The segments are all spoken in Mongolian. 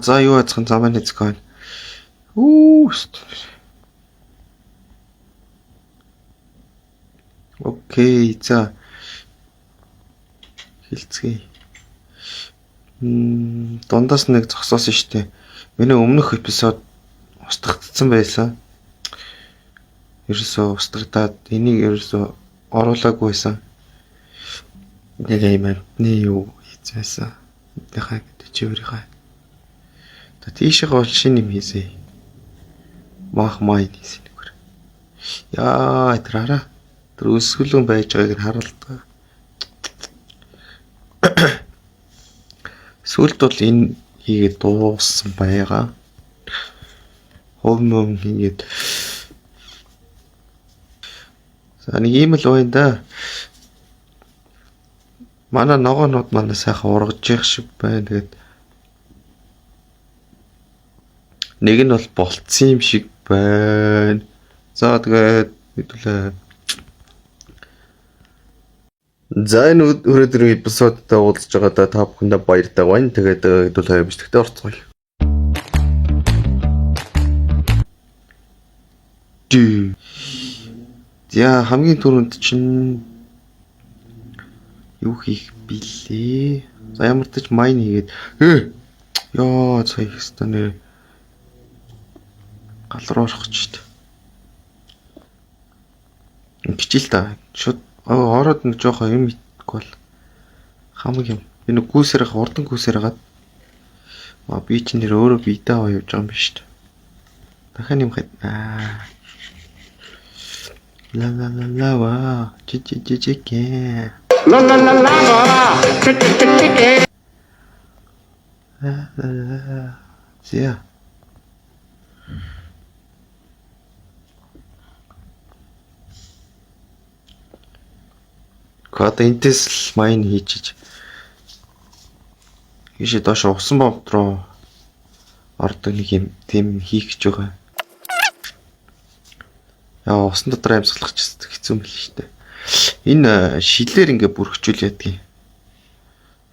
За юу яцхан замаа нэзгэн. Окей, за. Хилцгээе. Дундаас нэг зогсоосон штэ. Миний өмнөх эпизод устгагдсан байсан. Ерөөсөө устгадаад энийг ерөөсөө оруулаагүй байсан. Нэг юм юу хийчихсэн. Яхаа гэдэг чи өөрийнхөө. Тийшээ гол шинэ юм хийсэй. Мах май хийсэн нэгэр. Яа, тэраараа. Тэр өсгөлөн байж байгааг нь харуулдаг. Сүүлд бол энэ хийгээд дууссан байгаа. Хөвмөм хийгээд. За нэг юм л байна да. Манай ногоонууд манай сайхан ургаж явах шиг байна. Тэгээд нэг нь бол болцсон юм шиг байна. За тэгээд хэдүүлээ. За энэ өнөөдрийн эпизодтой уулзж байгаадаа та бүхэндээ баяртай байна. Тэгээд хэдүүлээ бичлэгтээ орцгоё. За хамгийн түрүүнд чинь юу хийх билээ? За ямар ч тач майн хийгээд ёо цай хэвээр нэр гал руу орох ч шүү дээ. Кичил та. Шууд ороод нэг жоохон юм итгэхгүй бол хамаг юм. Би нэг гүйсээр хурдан гүйсээр хагаад би ч нэр өөрөө биедээ аваа явж байгаа юм биш үү? Дахин юм хэд ла ла ла ла ва чи ке ла ла ла ла ва ке зя Код энтэс майн хийчих. Ийшээ доош усан бомб руу ордог нэг юм тийм хийх гэж байгаа. Яа усан дотор амьсгалах ч хэцүү мэл шүү дээ. Энэ шилээр ингээ бүрхжүүл ядгийг.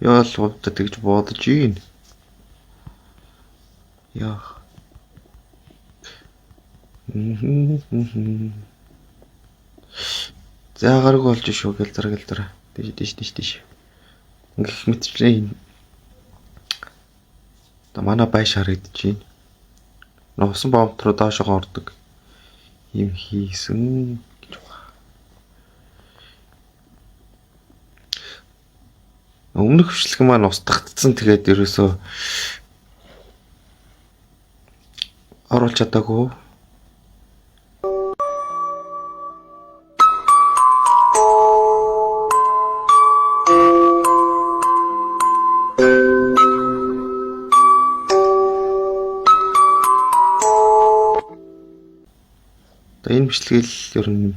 Яа л хувьдаа тэгж бодож ийн. Яа. За гараг болж шүү гэл заргал. Диш. Ингэх мэтчлээ. Та манай байш харагдаж байна. Носон бомб руу доошоо ордог. Им хийсэн гэж байна. Өмнөх хвшлэг маань устгагдсан тэгээд ерөөсөө оруулж чадаагүй. Энэ бичлэгээл ер нь